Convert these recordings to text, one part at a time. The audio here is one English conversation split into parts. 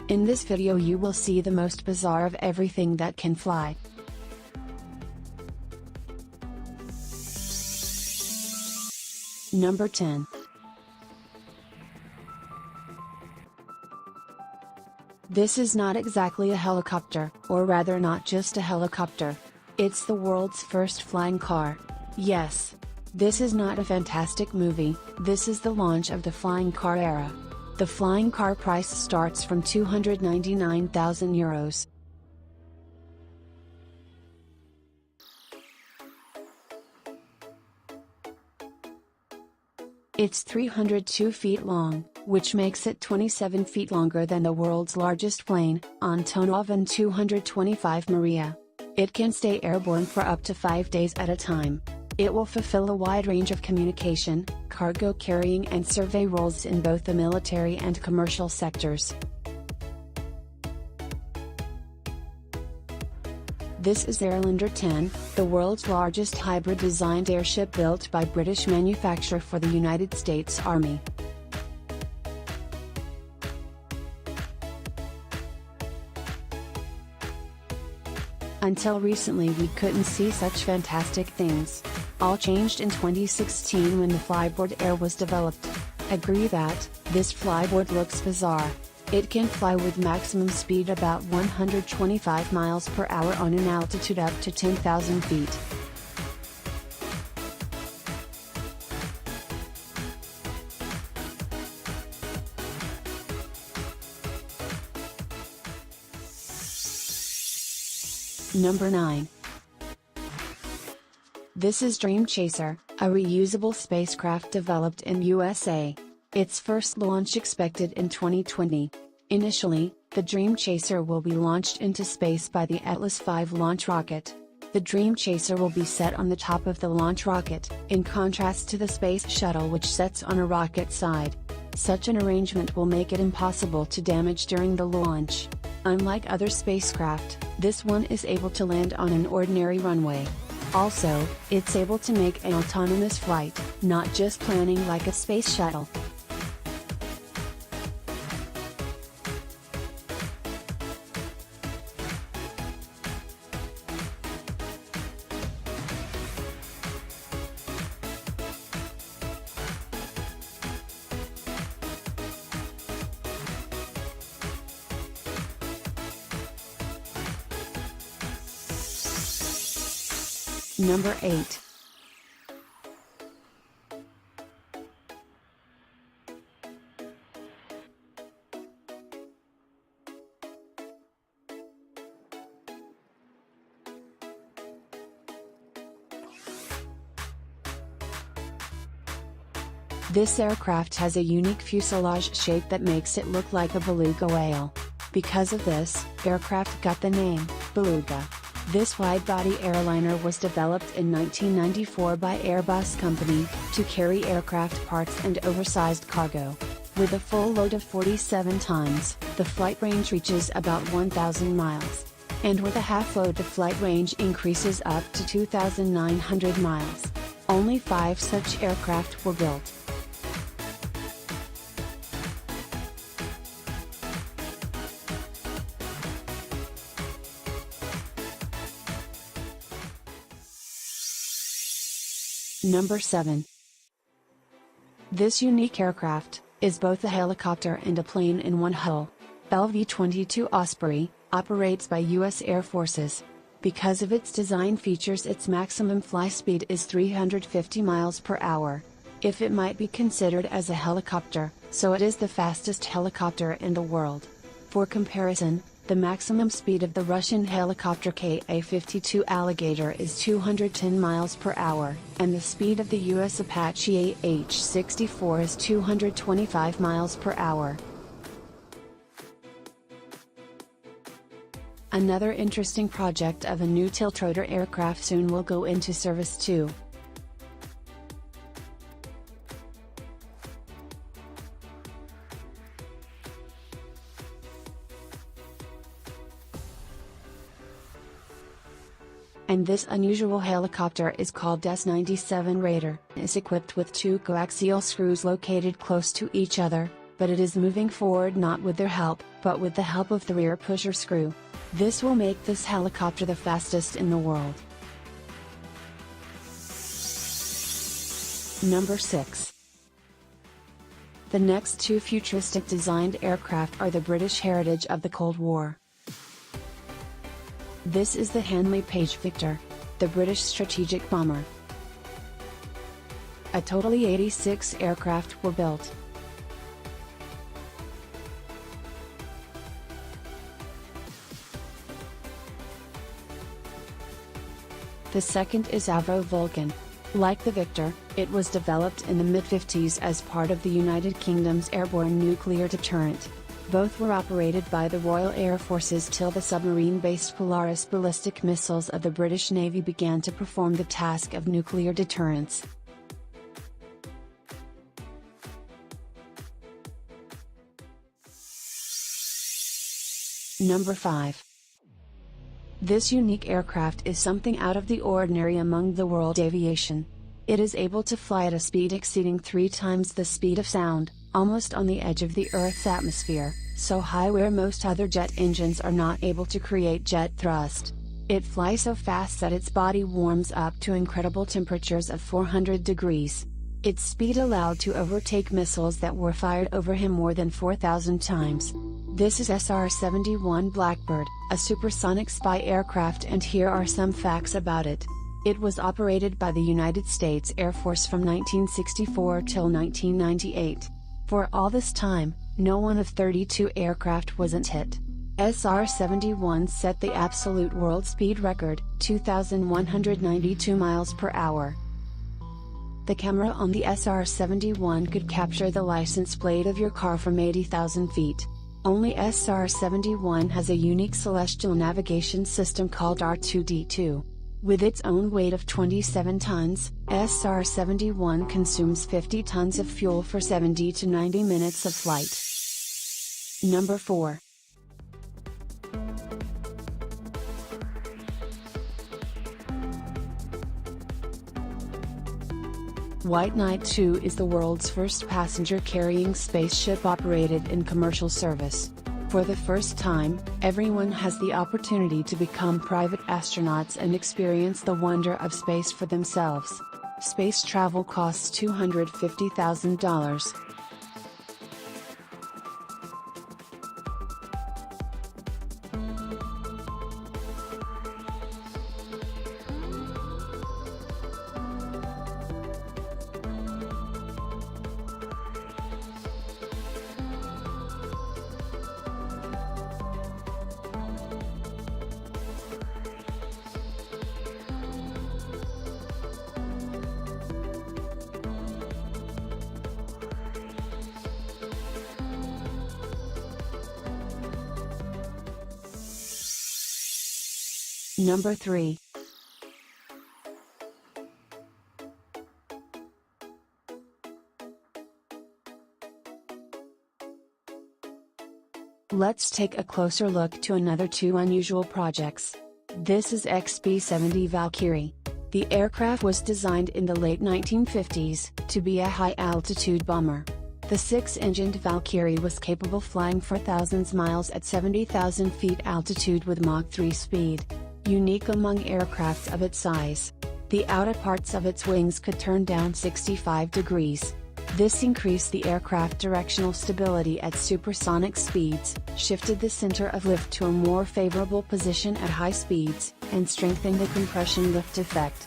In this video you will see the most bizarre of everything that can fly. Number 10. This is not exactly a helicopter, or rather not just a helicopter. It's the world's first flying car. Yes. This is not a fantastic movie, this is the launch of the flying car era. The flying car price starts from €299,000. It's 302 feet long, which makes it 27 feet longer than the world's largest plane, Antonov An-225 Maria. It can stay airborne for up to 5 days at a time. It will fulfill a wide range of communication, cargo carrying and survey roles in both the military and commercial sectors. This is Airlander 10, the world's largest hybrid-designed airship built by British manufacturer for the United States Army. Until recently we couldn't see such fantastic things. All changed in 2016 when the Flyboard Air was developed. Agree that, this flyboard looks bizarre. It can fly with maximum speed about 125 miles per hour on an altitude up to 10,000 feet. Number 9. This is Dream Chaser, a reusable spacecraft developed in USA. Its first launch expected in 2020. Initially, the Dream Chaser will be launched into space by the Atlas V launch rocket. The Dream Chaser will be set on the top of the launch rocket, in contrast to the Space Shuttle which sets on a rocket side. Such an arrangement will make it impossible to damage during the launch. Unlike other spacecraft, this one is able to land on an ordinary runway. Also, it's able to make an autonomous flight, not just planning like a space shuttle. Number 8. This aircraft has a unique fuselage shape that makes it look like a beluga whale. Because of this, aircraft got the name, Beluga. This wide-body airliner was developed in 1994 by Airbus Company, to carry aircraft parts and oversized cargo. With a full load of 47 tons, the flight range reaches about 1,000 miles. And with a half load the flight range increases up to 2,900 miles. Only 5 such aircraft were built. Number 7. This unique aircraft is both a helicopter and a plane in one hull. LV-22 Osprey operates by U.S. Air Forces. Because of its design features, its maximum fly speed is 350 miles per hour. If it might be considered as a helicopter, so it is the fastest helicopter in the world. For comparison, the maximum speed of the Russian helicopter Ka-52 Alligator is 210 miles per hour, and the speed of the U.S. Apache AH-64 is 225 miles per hour. Another interesting project of a new tiltrotor aircraft soon will go into service too. And this unusual helicopter is called S-97 Raider. It is equipped with 2 coaxial screws located close to each other, but it is moving forward not with their help, but with the help of the rear pusher screw. This will make this helicopter the fastest in the world. Number 6. The next two futuristic designed aircraft are the British heritage of the Cold War. This is the Handley Page Victor, the British strategic bomber. A totally 86 aircraft were built. The second is Avro Vulcan. Like the Victor, it was developed in the mid-50s as part of the United Kingdom's airborne nuclear deterrent. Both were operated by the Royal Air Forces till the submarine-based Polaris ballistic missiles of the British Navy began to perform the task of nuclear deterrence. Number 5. This unique aircraft is something out of the ordinary among the world aviation. It is able to fly at a speed exceeding 3 times the speed of sound, almost on the edge of the Earth's atmosphere, so high where most other jet engines are not able to create jet thrust. It flies so fast that its body warms up to incredible temperatures of 400 degrees. Its speed allowed to overtake missiles that were fired over him more than 4,000 times. This is SR-71 Blackbird, a supersonic spy aircraft, and here are some facts about it. It was operated by the United States Air Force from 1964 till 1998. For all this time, no one of 32 aircraft wasn't hit. SR-71 set the absolute world speed record, 2,192 miles per hour. The camera on the SR-71 could capture the license plate of your car from 80,000 feet. Only SR-71 has a unique celestial navigation system called R2D2. With its own weight of 27 tons, SR-71 consumes 50 tons of fuel for 70 to 90 minutes of flight. Number 4. White Knight 2 is the world's first passenger-carrying spaceship operated in commercial service. For the first time, everyone has the opportunity to become private astronauts and experience the wonder of space for themselves. Space travel costs $250,000. Number 3. Let's take a closer look to another two unusual projects. This is XB-70 Valkyrie. The aircraft was designed in the late 1950s to be a high-altitude bomber. The 6-engined Valkyrie was capable flying for thousands miles at 70,000 feet altitude with Mach 3 speed. Unique among aircraft of its size. The outer parts of its wings could turn down 65 degrees. This increased the aircraft directional stability at supersonic speeds, shifted the center of lift to a more favorable position at high speeds, and strengthened the compression lift effect.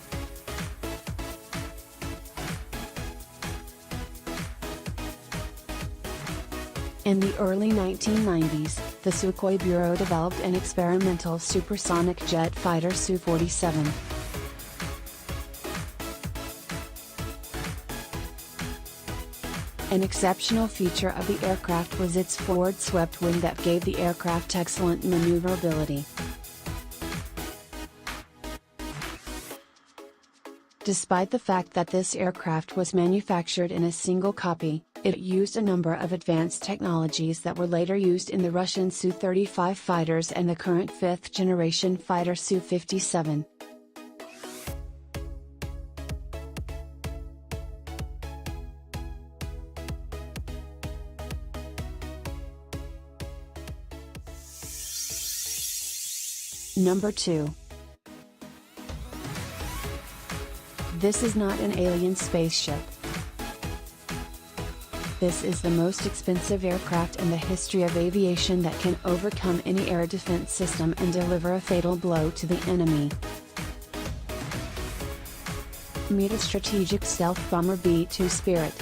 In the early 1990s, the Sukhoi Bureau developed an experimental supersonic jet fighter Su-47. An exceptional feature of the aircraft was its forward swept wing that gave the aircraft excellent maneuverability. Despite the fact that this aircraft was manufactured in a single copy, it used a number of advanced technologies that were later used in the Russian Su-35 fighters and the current fifth-generation fighter Su-57. Number 2. This is not an alien spaceship. This is the most expensive aircraft in the history of aviation that can overcome any air defense system and deliver a fatal blow to the enemy. Meet a strategic stealth bomber B-2 Spirit.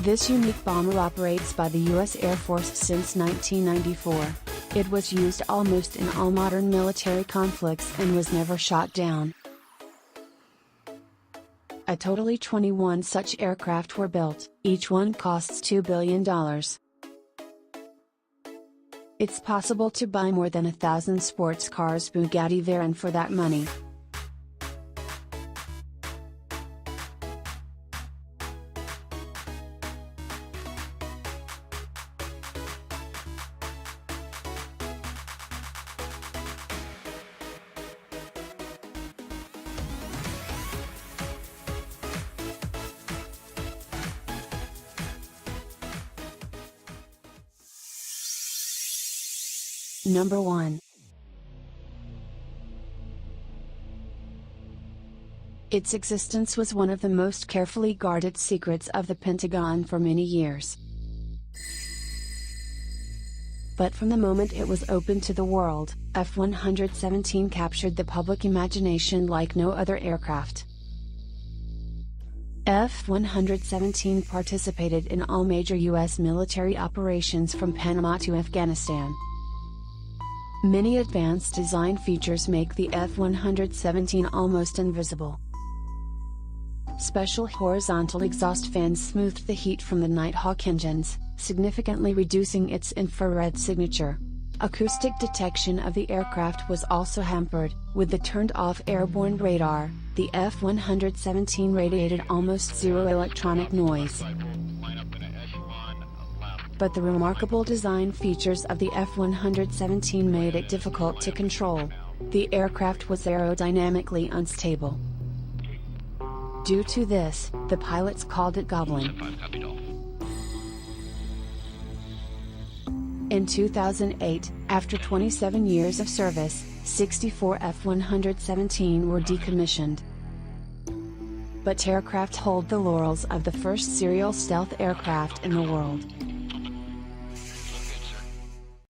This unique bomber operates by the U.S. Air Force since 1994. It was used almost in all modern military conflicts and was never shot down. A totally 21 such aircraft were built, each one costs $2 billion. It's possible to buy more than 1,000 sports cars Bugatti Veyron for that money. Number 1. Its existence was one of the most carefully guarded secrets of the Pentagon for many years. But from the moment it was opened to the world, F-117 captured the public imagination like no other aircraft. F-117 participated in all major U.S. military operations from Panama to Afghanistan. Many advanced design features make the F-117 almost invisible. Special horizontal exhaust fans smoothed the heat from the Nighthawk engines, significantly reducing its infrared signature. Acoustic detection of the aircraft was also hampered. With the turned-off airborne radar, the F-117 radiated almost zero electronic noise. But the remarkable design features of the F-117 made it difficult to control. The aircraft was aerodynamically unstable. Due to this, the pilots called it Goblin. In 2008, after 27 years of service, 64 F-117 were decommissioned. But aircraft hold the laurels of the first serial stealth aircraft in the world.